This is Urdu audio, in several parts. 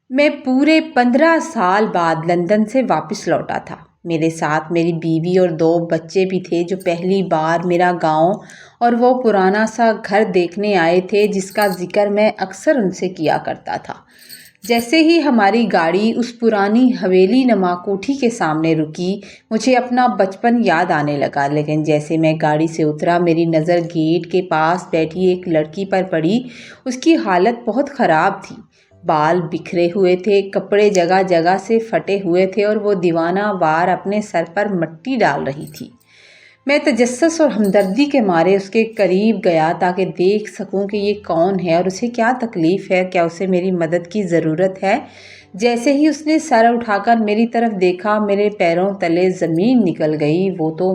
میں پورے 15 سال بعد لندن سے واپس لوٹا تھا۔ میرے ساتھ میری بیوی اور 2 بچے بھی تھے جو پہلی بار میرا گاؤں اور وہ پرانا سا گھر دیکھنے آئے تھے جس کا ذکر میں اکثر ان سے کیا کرتا تھا۔ جیسے ہی ہماری گاڑی اس پرانی حویلی نما کوٹھی کے سامنے رکی، مجھے اپنا بچپن یاد آنے لگا، لیکن جیسے میں گاڑی سے اترا میری نظر گیٹ کے پاس بیٹھی ایک لڑکی پر پڑی۔ اس کی حالت بہت خراب تھی، بال بکھرے ہوئے تھے، کپڑے جگہ جگہ سے پھٹے ہوئے تھے اور وہ دیوانہ وار اپنے سر پر مٹی ڈال رہی تھی۔ میں تجسس اور ہمدردی کے مارے اس کے قریب گیا تاکہ دیکھ سکوں کہ یہ کون ہے اور اسے کیا تکلیف ہے، کیا اسے میری مدد کی ضرورت ہے۔ جیسے ہی اس نے سر اٹھا کر میری طرف دیکھا، میرے پیروں تلے زمین نکل گئی۔ وہ تو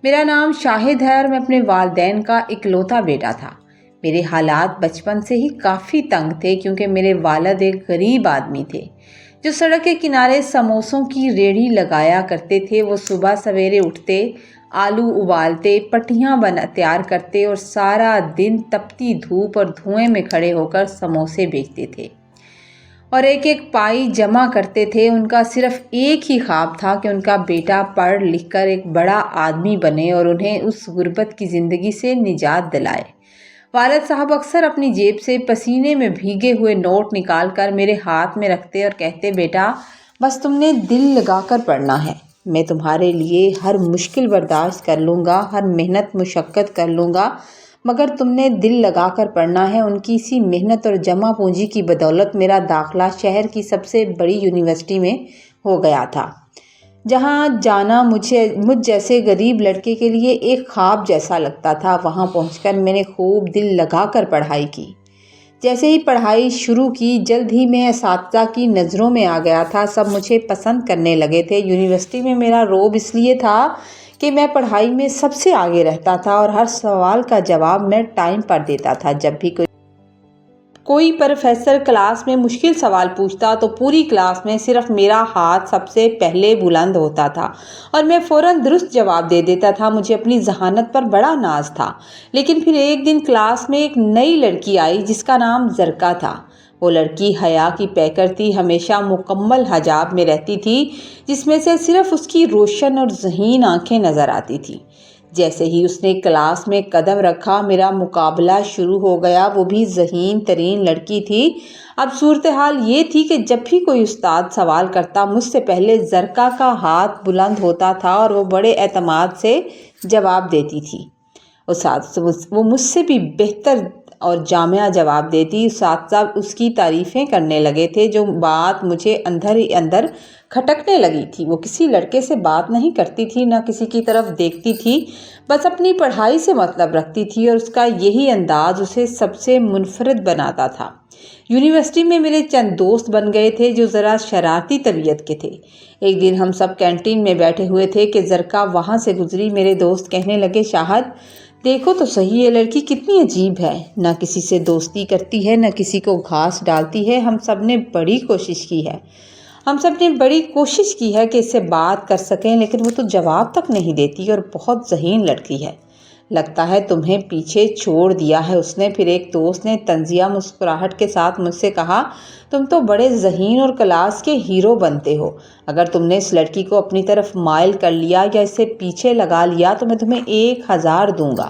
میرا نام شاہد ہے اور میں اپنے والدین کا اکلوتا بیٹا تھا۔ میرے حالات بچپن سے ہی کافی تنگ تھے کیونکہ میرے والد ایک غریب آدمی تھے جو سڑک کے کنارے سموسوں کی ریڑھی لگایا کرتے تھے۔ وہ صبح سویرے اٹھتے، آلو ابالتے، پٹیاں تیار کرتے اور سارا دن تپتی دھوپ اور دھوئیں میں کھڑے ہو کر سموسے بیچتے تھے اور ایک ایک پائی جمع کرتے تھے۔ ان کا صرف ایک ہی خواب تھا کہ ان کا بیٹا پڑھ لکھ کر ایک بڑا آدمی بنے اور انہیں اس غربت کی زندگی سے نجات دلائے۔ والد صاحب اکثر اپنی جیب سے پسینے میں بھیگے ہوئے نوٹ نکال کر میرے ہاتھ میں رکھتے اور کہتے، بیٹا بس تم نے دل لگا کر پڑھنا ہے، میں تمہارے لیے ہر مشکل برداشت کر لوں گا، ہر محنت مشقت کر لوں گا، مگر تم نے دل لگا کر پڑھنا ہے۔ ان کی اسی محنت اور جمع پونجی کی بدولت میرا داخلہ شہر کی سب سے بڑی یونیورسٹی میں ہو گیا تھا، جہاں جانا مجھ جیسے غریب لڑکے کے لیے ایک خواب جیسا لگتا تھا۔ وہاں پہنچ کر میں نے خوب دل لگا کر پڑھائی کی۔ جیسے ہی پڑھائی شروع کی، جلد ہی میں اساتذہ کی نظروں میں آ گیا تھا۔ سب مجھے پسند کرنے لگے تھے۔ یونیورسٹی میں میرا رعب اس لیے تھا کہ میں پڑھائی میں سب سے آگے رہتا تھا اور ہر سوال کا جواب میں ٹائم پر دیتا تھا۔ جب بھی کوئی پروفیسر کلاس میں مشکل سوال پوچھتا تو پوری کلاس میں صرف میرا ہاتھ سب سے پہلے بلند ہوتا تھا اور میں فوراً درست جواب دے دیتا تھا۔ مجھے اپنی ذہانت پر بڑا ناز تھا۔ لیکن پھر ایک دن کلاس میں ایک نئی لڑکی آئی جس کا نام زرکا تھا۔ وہ لڑکی حیا کی پیکر تھی، ہمیشہ مکمل حجاب میں رہتی تھی جس میں سے صرف اس کی روشن اور ذہین آنکھیں نظر آتی تھیں۔ جیسے ہی اس نے کلاس میں قدم رکھا، میرا مقابلہ شروع ہو گیا۔ وہ بھی ذہین ترین لڑکی تھی۔ اب صورتحال یہ تھی کہ جب بھی کوئی استاد سوال کرتا، مجھ سے پہلے زرکا کا ہاتھ بلند ہوتا تھا اور وہ بڑے اعتماد سے جواب دیتی تھی۔ وہ مجھ سے بھی بہتر اور جامع جواب دیتی۔ اساتذہ اس کی تعریفیں کرنے لگے تھے، جو بات مجھے اندر ہی اندر کھٹکنے لگی تھی۔ وہ کسی لڑکے سے بات نہیں کرتی تھی، نہ کسی کی طرف دیکھتی تھی، بس اپنی پڑھائی سے مطلب رکھتی تھی اور اس کا یہی انداز اسے سب سے منفرد بناتا تھا۔ یونیورسٹی میں میرے چند دوست بن گئے تھے جو ذرا شرارتی طبیعت کے تھے۔ ایک دن ہم سب کینٹین میں بیٹھے ہوئے تھے کہ زرکا وہاں سے گزری۔ میرے دوست کہنے لگے، شاہد دیکھو تو صحیح، یہ لڑکی کتنی عجیب ہے، نہ کسی سے دوستی کرتی ہے، نہ کسی کو گھاس ڈالتی ہے۔ ہم سب نے بڑی کوشش کی ہے کہ اس سے بات کر سکیں، لیکن وہ تو جواب تک نہیں دیتی اور بہت ذہین لڑکی ہے۔ لگتا ہے تمہیں پیچھے چھوڑ دیا ہے اس نے۔ پھر ایک دوست نے طنزیہ مسکراہٹ کے ساتھ مجھ سے کہا، تم تو بڑے ذہین اور کلاس کے ہیرو بنتے ہو، اگر تم نے اس لڑکی کو اپنی طرف مائل کر لیا یا اسے پیچھے لگا لیا تو میں تمہیں 1000 دوں گا۔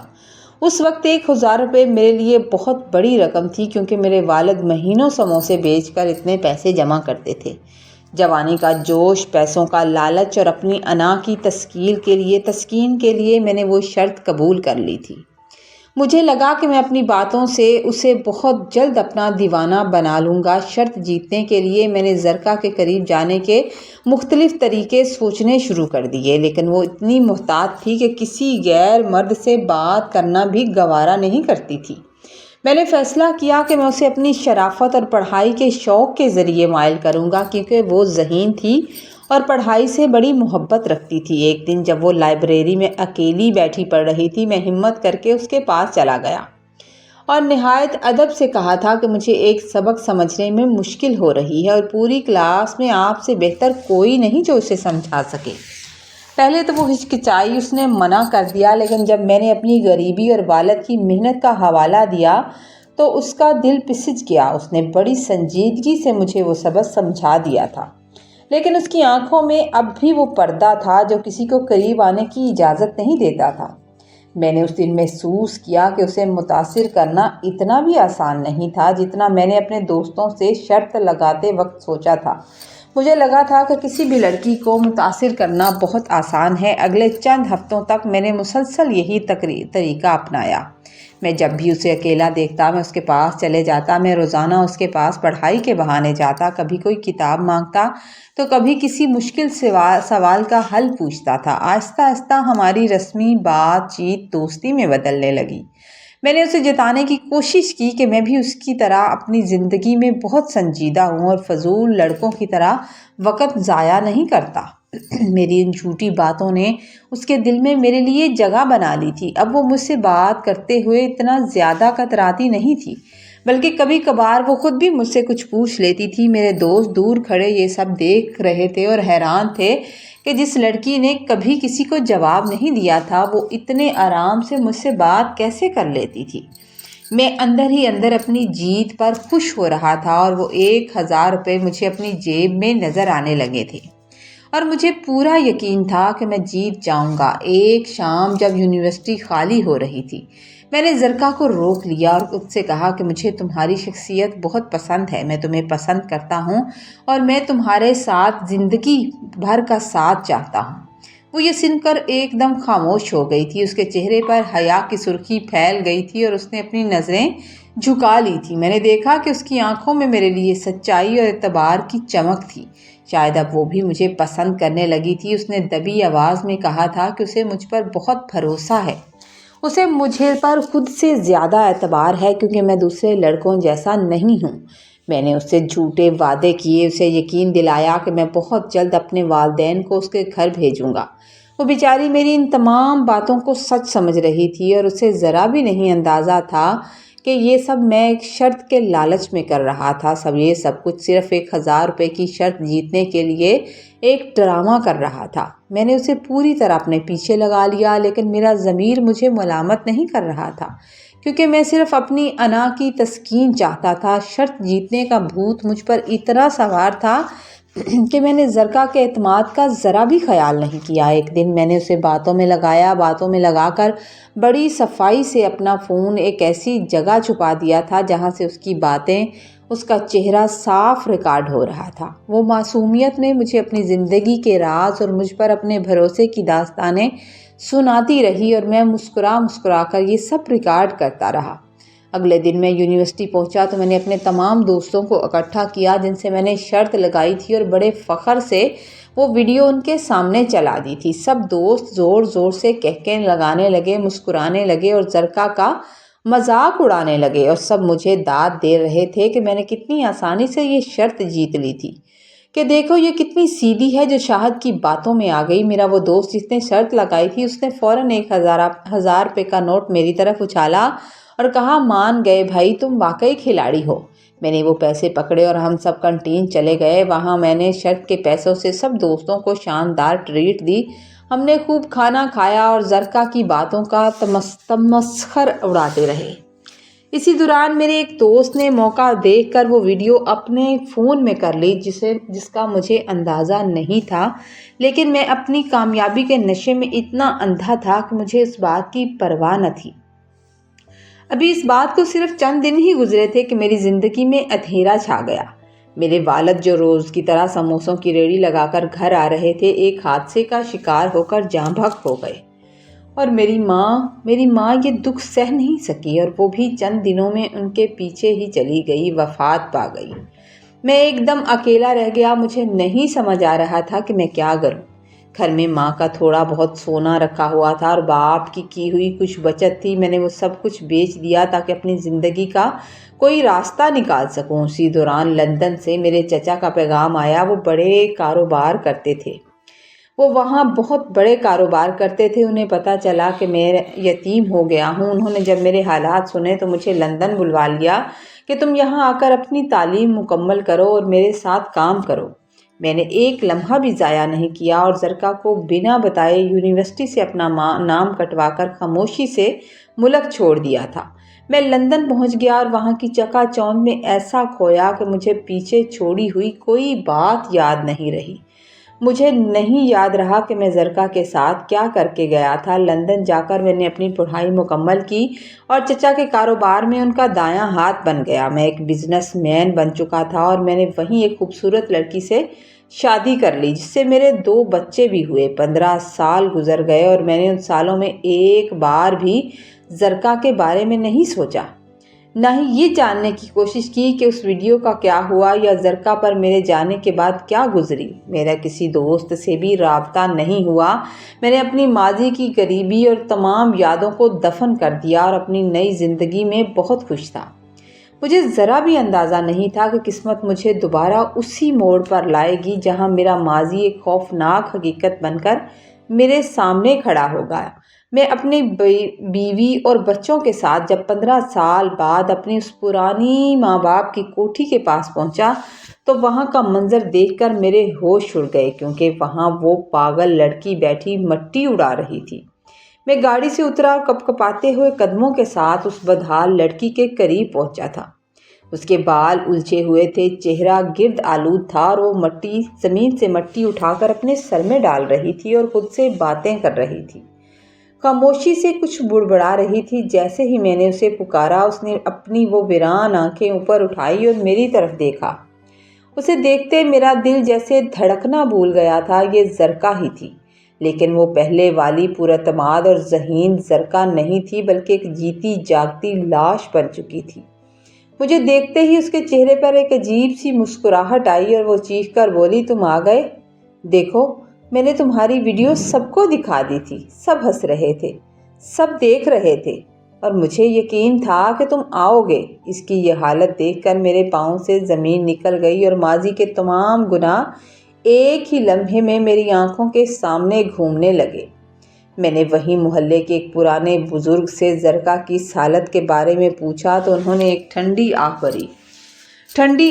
اس وقت 1000 روپے میرے لیے بہت بڑی رقم تھی، کیونکہ میرے والد مہینوں سموسے بیچ کر اتنے پیسے جمع کرتے تھے۔ جوانی کا جوش، پیسوں کا لالچ اور اپنی انا کی تسکین کے لیے میں نے وہ شرط قبول کر لی تھی۔ مجھے لگا کہ میں اپنی باتوں سے اسے بہت جلد اپنا دیوانہ بنا لوں گا۔ شرط جیتنے کے لیے میں نے زرکا کے قریب جانے کے مختلف طریقے سوچنے شروع کر دیے، لیکن وہ اتنی محتاط تھی کہ کسی غیر مرد سے بات کرنا بھی گوارا نہیں کرتی تھی۔ میں نے فیصلہ کیا کہ میں اسے اپنی شرافت اور پڑھائی کے شوق کے ذریعے مائل کروں گا، کیونکہ وہ ذہین تھی اور پڑھائی سے بڑی محبت رکھتی تھی۔ ایک دن جب وہ لائبریری میں اکیلی بیٹھی پڑھ رہی تھی، میں ہمت کر کے اس کے پاس چلا گیا اور نہایت ادب سے کہا تھا کہ مجھے ایک سبق سمجھنے میں مشکل ہو رہی ہے اور پوری کلاس میں آپ سے بہتر کوئی نہیں جو اسے سمجھا سکے۔ پہلے تو وہ ہچکچائی، اس نے منع کر دیا، لیکن جب میں نے اپنی غریبی اور والد کی محنت کا حوالہ دیا تو اس کا دل پسج گیا۔ اس نے بڑی سنجیدگی سے مجھے وہ سبق سمجھا دیا تھا، لیکن اس کی آنکھوں میں اب بھی وہ پردہ تھا جو کسی کو قریب آنے کی اجازت نہیں دیتا تھا۔ میں نے اس دن محسوس کیا کہ اسے متاثر کرنا اتنا بھی آسان نہیں تھا جتنا میں نے اپنے دوستوں سے شرط لگاتے وقت سوچا تھا۔ مجھے لگا تھا کہ کسی بھی لڑکی کو متاثر کرنا بہت آسان ہے۔ اگلے چند ہفتوں تک میں نے مسلسل یہی طریقہ اپنایا۔ میں جب بھی اسے اکیلا دیکھتا میں اس کے پاس چلے جاتا۔ میں روزانہ اس کے پاس پڑھائی کے بہانے جاتا، کبھی کوئی کتاب مانگتا تو کبھی کسی مشکل سوال کا حل پوچھتا تھا۔ آہستہ آہستہ ہماری رسمی بات چیت دوستی میں بدلنے لگی۔ میں نے اسے جتانے کی کوشش کی کہ میں بھی اس کی طرح اپنی زندگی میں بہت سنجیدہ ہوں اور فضول لڑکوں کی طرح وقت ضائع نہیں کرتا۔ میری ان جھوٹی باتوں نے اس کے دل میں میرے لیے جگہ بنا لی تھی۔ اب وہ مجھ سے بات کرتے ہوئے اتنا زیادہ کتراتی نہیں تھی، بلکہ کبھی کبھار وہ خود بھی مجھ سے کچھ پوچھ لیتی تھی۔ میرے دوست دور کھڑے یہ سب دیکھ رہے تھے اور حیران تھے کہ جس لڑکی نے کبھی کسی کو جواب نہیں دیا تھا وہ اتنے آرام سے مجھ سے بات کیسے کر لیتی تھی۔ میں اندر ہی اندر اپنی جیت پر خوش ہو رہا تھا اور وہ 1000 روپے مجھے اپنی جیب میں نظر آنے لگے تھے اور مجھے پورا یقین تھا کہ میں جیت جاؤں گا۔ ایک شام جب یونیورسٹی خالی ہو رہی تھی، میں نے زرکا کو روک لیا اور اس سے کہا کہ مجھے تمہاری شخصیت بہت پسند ہے، میں تمہیں پسند کرتا ہوں اور میں تمہارے ساتھ زندگی بھر کا ساتھ چاہتا ہوں۔ وہ یہ سن کر ایک دم خاموش ہو گئی تھی۔ اس کے چہرے پر حیا کی سرخی پھیل گئی تھی اور اس نے اپنی نظریں جھکا لی تھی۔ میں نے دیکھا کہ اس کی آنکھوں میں میرے لیے سچائی اور اعتبار کی چمک تھی۔ شاید اب وہ بھی مجھے پسند کرنے لگی تھی۔ اس نے دبی آواز میں کہا تھا کہ اسے مجھ پر بہت بھروسہ ہے، اسے مجھے پر خود سے زیادہ اعتبار ہے کیونکہ میں دوسرے لڑکوں جیسا نہیں ہوں۔ میں نے اس سے جھوٹے وعدے کیے، اسے یقین دلایا کہ میں بہت جلد اپنے والدین کو اس کے گھر بھیجوں گا۔ وہ بیچاری میری ان تمام باتوں کو سچ سمجھ رہی تھی اور اسے ذرا بھی نہیں اندازہ تھا کہ یہ سب میں ایک شرط کے لالچ میں کر رہا تھا۔ یہ سب کچھ صرف 1000 روپے کی شرط جیتنے کے لیے ایک ڈرامہ کر رہا تھا۔ میں نے اسے پوری طرح اپنے پیچھے لگا لیا، لیکن میرا ضمیر مجھے ملامت نہیں کر رہا تھا کیونکہ میں صرف اپنی انا کی تسکین چاہتا تھا۔ شرط جیتنے کا بھوت مجھ پر اتنا سوار تھا کہ میں نے زرکا کے اعتماد کا ذرا بھی خیال نہیں کیا۔ ایک دن میں نے اسے باتوں میں لگا کر بڑی صفائی سے اپنا فون ایک ایسی جگہ چھپا دیا تھا جہاں سے اس کی باتیں، اس کا چہرہ صاف ریکارڈ ہو رہا تھا۔ وہ معصومیت میں مجھے اپنی زندگی کے راز اور مجھ پر اپنے بھروسے کی داستانیں سناتی رہی اور میں مسکرا کر یہ سب ریکارڈ کرتا رہا۔ اگلے دن میں یونیورسٹی پہنچا تو میں نے اپنے تمام دوستوں کو اکٹھا کیا جن سے میں نے شرط لگائی تھی اور بڑے فخر سے وہ ویڈیو ان کے سامنے چلا دی تھی۔ سب دوست زور زور سے کہکے لگانے لگے، مسکرانے لگے اور زرکا کا مذاق اڑانے لگے اور سب مجھے داد دے رہے تھے کہ میں نے کتنی آسانی سے یہ شرط جیت لی تھی، کہ دیکھو یہ کتنی سیدھی ہے جو شاہد کی باتوں میں آ گئی۔ میرا وہ دوست جس نے شرط لگائی تھی اس نے فوراً 1000 روپے کا نوٹ میری طرف اچھالا اور کہا، مان گئے بھائی، تم واقعی کھلاڑی ہو۔ میں نے وہ پیسے پکڑے اور ہم سب کنٹین چلے گئے۔ وہاں میں نے شرط کے پیسوں سے سب دوستوں کو شاندار ٹریٹ دی۔ ہم نے خوب کھانا کھایا اور زرکا کی باتوں کا تمسخر اڑاتے رہے۔ اسی دوران میرے ایک دوست نے موقع دیکھ کر وہ ویڈیو اپنے فون میں کر لی جس کا مجھے اندازہ نہیں تھا، لیکن میں اپنی کامیابی کے نشے میں اتنا اندھا تھا کہ مجھے اس بات کی پرواہ نہ تھی۔ ابھی اس بات کو صرف چند دن ہی گزرے تھے کہ میری زندگی میں اندھیرا چھا گیا۔ میرے والد جو روز کی طرح سموسوں کی ریڑھی لگا کر گھر آ رہے تھے، ایک حادثے کا شکار ہو کر جاں بحق ہو گئے اور میری ماں یہ دکھ سہ نہیں سکی اور وہ بھی چند دنوں میں ان کے پیچھے ہی چلی گئی، وفات پا گئی۔ میں ایک دم اکیلا رہ گیا۔ مجھے نہیں سمجھ آ رہا تھا کہ میں کیا کروں۔ گھر میں ماں کا تھوڑا بہت سونا رکھا ہوا تھا اور باپ کی ہوئی کچھ بچت تھی۔ میں نے وہ سب کچھ بیچ دیا تاکہ اپنی زندگی کا کوئی راستہ نکال سکوں۔ اسی دوران لندن سے میرے چچا کا پیغام آیا۔ وہ بڑے کاروبار کرتے تھے، وہ وہاں بہت بڑے کاروبار کرتے تھے۔ انہیں پتہ چلا کہ میں یتیم ہو گیا ہوں۔ انہوں نے جب میرے حالات سنے تو مجھے لندن بلوا لیا کہ تم یہاں آ کر اپنی تعلیم مکمل کرو اور میرے ساتھ کام کرو۔ میں نے ایک لمحہ بھی ضائع نہیں کیا اور زرکا کو بنا بتائے یونیورسٹی سے اپنا نام کٹوا کر خاموشی سے ملک چھوڑ دیا تھا۔ میں لندن پہنچ گیا اور وہاں کی چکا چوند میں ایسا کھویا کہ مجھے پیچھے چھوڑی ہوئی کوئی بات یاد نہیں رہی۔ مجھے نہیں یاد رہا کہ میں زرکا کے ساتھ کیا کر کے گیا تھا۔ لندن جا کر میں نے اپنی پڑھائی مکمل کی اور چچا کے کاروبار میں ان کا دایاں ہاتھ بن گیا۔ میں ایک بزنس مین بن چکا تھا اور میں نے وہیں ایک خوبصورت لڑکی سے شادی کر لی جس سے میرے 2 بچے بھی ہوئے۔ 15 سال گزر گئے اور میں نے ان سالوں میں ایک بار بھی زرکا کے بارے میں نہیں سوچا، نہ ہی یہ جاننے کی کوشش کی کہ اس ویڈیو کا کیا ہوا یا زرکا پر میرے جانے کے بعد کیا گزری۔ میرا کسی دوست سے بھی رابطہ نہیں ہوا۔ میں نے اپنی ماضی کی غریبی اور تمام یادوں کو دفن کر دیا اور اپنی نئی زندگی میں بہت خوش تھا۔ مجھے ذرا بھی اندازہ نہیں تھا کہ قسمت مجھے دوبارہ اسی موڑ پر لائے گی جہاں میرا ماضی ایک خوفناک حقیقت بن کر میرے سامنے کھڑا ہوگا۔ میں اپنی بیوی اور بچوں کے ساتھ جب 15 سال بعد اپنی اس پرانی ماں باپ کی کوٹھی کے پاس پہنچا تو وہاں کا منظر دیکھ کر میرے ہوش اڑ گئے، کیونکہ وہاں وہ پاگل لڑکی بیٹھی مٹی اڑا رہی تھی۔ میں گاڑی سے اترا اور کپکپاتے ہوئے قدموں کے ساتھ اس بدحال لڑکی کے قریب پہنچا تھا۔ اس کے بال الجھے ہوئے تھے، چہرہ گرد آلود تھا اور وہ زمین سے مٹی اٹھا کر اپنے سر میں ڈال رہی تھی اور خود سے باتیں کر رہی تھی۔ خاموشی سے کچھ بڑبڑا رہی تھی۔ جیسے ہی میں نے اسے پکارا اس نے اپنی وہ ویران آنکھیں اوپر اٹھائی اور میری طرف دیکھا۔ اسے دیکھتے میرا دل جیسے دھڑکنا بھول گیا تھا۔ یہ زرکا ہی تھی، لیکن وہ پہلے والی پراعتماد اور ذہین زرکا نہیں تھی بلکہ ایک جیتی جاگتی لاش بن چکی تھی۔ مجھے دیکھتے ہی اس کے چہرے پر ایک عجیب سی مسکراہٹ آئی اور وہ چیخ کر بولی، تم آ گئے؟ دیکھو، میں نے تمہاری ویڈیو سب کو دکھا دی تھی، سب ہنس رہے تھے، سب دیکھ رہے تھے اور مجھے یقین تھا کہ تم آؤ گے۔ اس کی یہ حالت دیکھ کر میرے پاؤں سے زمین نکل گئی اور ماضی کے تمام گناہ ایک ہی لمحے میں میری آنکھوں کے سامنے گھومنے لگے۔ میں نے وہیں محلے کے ایک پرانے بزرگ سے زرکا کی اس حالت کے بارے میں پوچھا تو انہوں نے ایک ٹھنڈی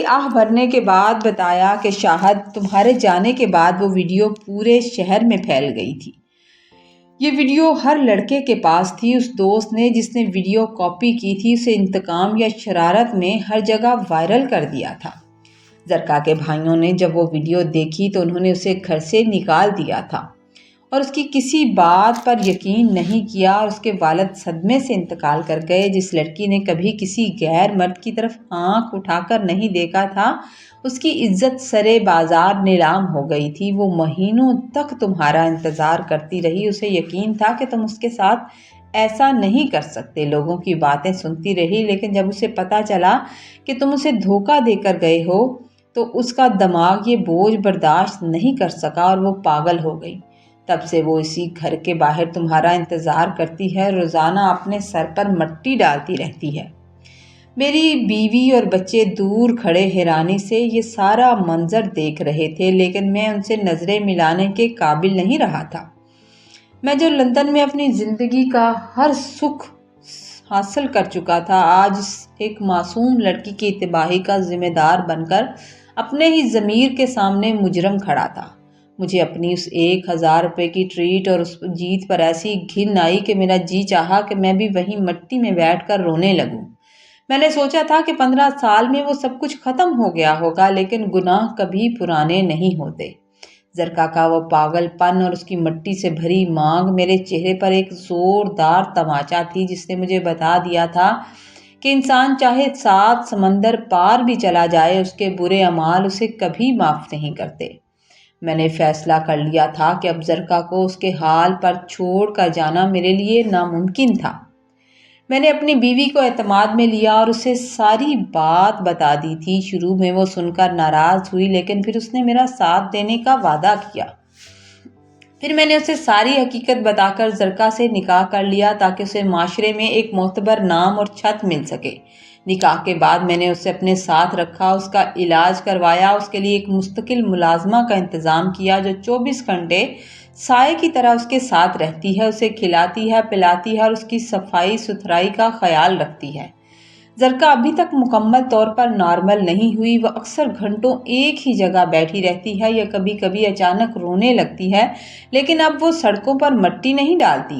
آہ بھرنے کے بعد بتایا کہ شاہد تمہارے جانے کے بعد وہ ویڈیو پورے شہر میں پھیل گئی تھی۔ یہ ویڈیو ہر لڑکے کے پاس تھی۔ اس دوست نے جس نے ویڈیو کاپی کی تھی اسے انتقام یا شرارت میں ہر جگہ وائرل کر دیا تھا۔ زرکا کے بھائیوں نے جب وہ ویڈیو دیکھی تو انہوں نے اسے گھر سے نکال دیا تھا اور اس کی کسی بات پر یقین نہیں کیا اور اس کے والد صدمے سے انتقال کر گئے۔ جس لڑکی نے کبھی کسی غیر مرد کی طرف آنکھ اٹھا کر نہیں دیکھا تھا اس کی عزت سرے بازار نیلام ہو گئی تھی۔ وہ مہینوں تک تمہارا انتظار کرتی رہی، اسے یقین تھا کہ تم اس کے ساتھ ایسا نہیں کر سکتے۔ لوگوں کی باتیں سنتی رہی، لیکن جب اسے پتہ چلا کہ تم اسے دھوکہ دے کر گئے ہو تو اس کا دماغ یہ بوجھ برداشت نہیں کر سکا اور وہ پاگل ہو گئی۔ تب سے وہ اسی گھر کے باہر تمہارا انتظار کرتی ہے، روزانہ اپنے سر پر مٹی ڈالتی رہتی ہے۔ میری بیوی اور بچے دور کھڑے حیرانی سے یہ سارا منظر دیکھ رہے تھے، لیکن میں ان سے نظریں ملانے کے قابل نہیں رہا تھا۔ میں جو لندن میں اپنی زندگی کا ہر سکھ حاصل کر چکا تھا، آج ایک معصوم لڑکی کی تباہی کا ذمہ دار بن کر اپنے ہی ضمیر کے سامنے مجرم کھڑا تھا۔ مجھے اپنی اس 1000 روپے کی ٹریٹ اور اس جیت پر ایسی گھن آئی کہ میرا جی چاہا کہ میں بھی وہیں مٹی میں بیٹھ کر رونے لگوں۔ میں نے سوچا تھا کہ 15 سال میں وہ سب کچھ ختم ہو گیا ہوگا، لیکن گناہ کبھی پرانے نہیں ہوتے۔ زرکا کا وہ پاگل پن اور اس کی مٹی سے بھری مانگ میرے چہرے پر ایک زوردار تماچا تھی جس نے مجھے بتا دیا تھا کہ انسان چاہے 7 سمندر پار بھی چلا جائے، اس کے برے اعمال اسے کبھی معاف نہیں کرتے۔ میں نے فیصلہ کر لیا تھا کہ اب زرکا کو اس کے حال پر چھوڑ کر جانا میرے لیے ناممکن تھا۔ میں نے اپنی بیوی کو اعتماد میں لیا اور اسے ساری بات بتا دی تھی۔ شروع میں وہ سن کر ناراض ہوئی، لیکن پھر اس نے میرا ساتھ دینے کا وعدہ کیا۔ پھر میں نے اسے ساری حقیقت بتا کر زرکا سے نکاح کر لیا تاکہ اسے معاشرے میں ایک معتبر نام اور چھت مل سکے۔ نکاح کے بعد میں نے اسے اپنے ساتھ رکھا، اس کا علاج کروایا، اس کے لیے ایک مستقل ملازمہ کا انتظام کیا جو 24 گھنٹے سائے کی طرح اس کے ساتھ رہتی ہے، اسے کھلاتی ہے، پلاتی ہے اور اس کی صفائی ستھرائی کا خیال رکھتی ہے۔ زرکا ابھی تک مکمل طور پر نارمل نہیں ہوئی۔ وہ اکثر گھنٹوں ایک ہی جگہ بیٹھی رہتی ہے یا کبھی کبھی اچانک رونے لگتی ہے، لیکن اب وہ سڑکوں پر مٹی نہیں ڈالتی۔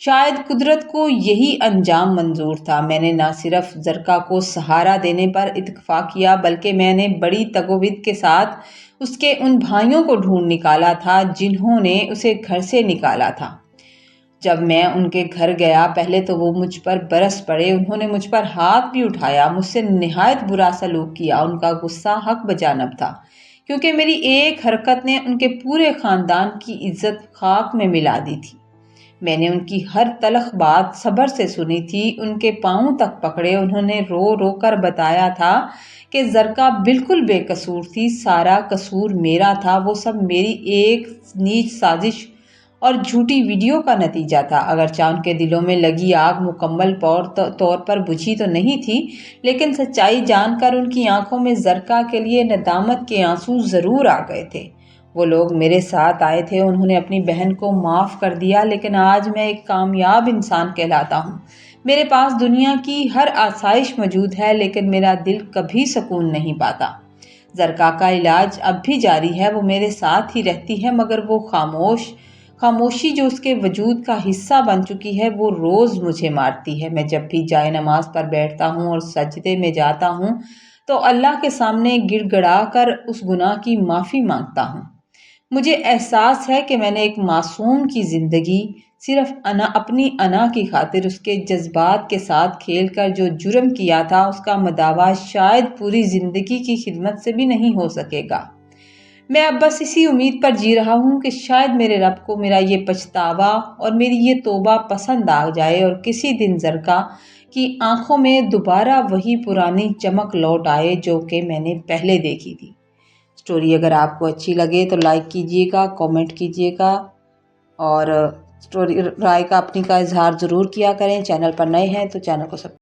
شاید قدرت کو یہی انجام منظور تھا۔ میں نے نہ صرف زرکا کو سہارا دینے پر اتفاق کیا بلکہ میں نے بڑی تگود کے ساتھ اس کے ان بھائیوں کو ڈھونڈ نکالا تھا جنہوں نے اسے گھر سے نکالا تھا۔ جب میں ان کے گھر گیا پہلے تو وہ مجھ پر برس پڑے، انہوں نے مجھ پر ہاتھ بھی اٹھایا، مجھ سے نہایت برا سلوک کیا۔ ان کا غصہ حق بجانب تھا کیونکہ میری ایک حرکت نے ان کے پورے خاندان کی عزت خاک میں ملا دی تھی۔ میں نے ان کی ہر تلخ بات صبر سے سنی تھی، ان کے پاؤں تک پکڑے۔ انہوں نے رو رو کر بتایا تھا کہ زرکا بالکل بے قصور تھی، سارا قصور میرا تھا، وہ سب میری ایک نیچ سازش اور جھوٹی ویڈیو کا نتیجہ تھا۔ اگرچہ ان کے دلوں میں لگی آگ مکمل طور پر بجھی تو نہیں تھی، لیکن سچائی جان کر ان کی آنکھوں میں زرکا کے لیے ندامت کے آنسو ضرور آ گئے تھے۔ وہ لوگ میرے ساتھ آئے تھے، انہوں نے اپنی بہن کو معاف کر دیا، لیکن آج میں ایک کامیاب انسان کہلاتا ہوں۔ میرے پاس دنیا کی ہر آسائش موجود ہے لیکن میرا دل کبھی سکون نہیں پاتا۔ زرکا کا علاج اب بھی جاری ہے، وہ میرے ساتھ ہی رہتی ہے مگر وہ خاموشی جو اس کے وجود کا حصہ بن چکی ہے وہ روز مجھے مارتی ہے۔ میں جب بھی جائے نماز پر بیٹھتا ہوں اور سجدے میں جاتا ہوں تو اللہ کے سامنے گڑ گڑا کر اس گناہ کی معافی مانگتا ہوں۔ مجھے احساس ہے کہ میں نے ایک معصوم کی زندگی صرف اپنی انا کی خاطر اس کے جذبات کے ساتھ کھیل کر جو جرم کیا تھا اس کا مداوع شاید پوری زندگی کی خدمت سے بھی نہیں ہو سکے گا۔ میں اب بس اسی امید پر جی رہا ہوں کہ شاید میرے رب کو میرا یہ پچھتاوا اور میری یہ توبہ پسند آ جائے اور کسی دن زرکا کی آنکھوں میں دوبارہ وہی پرانی چمک لوٹ آئے جو کہ میں نے پہلے دیکھی تھی۔ سٹوری اگر آپ کو اچھی لگے تو لائک کیجیے گا، کامنٹ کیجیے گا اور سٹوری رائے کا اپنی کا اظہار ضرور کیا کریں۔ چینل پر نئے ہیں تو چینل کو سبسکرائب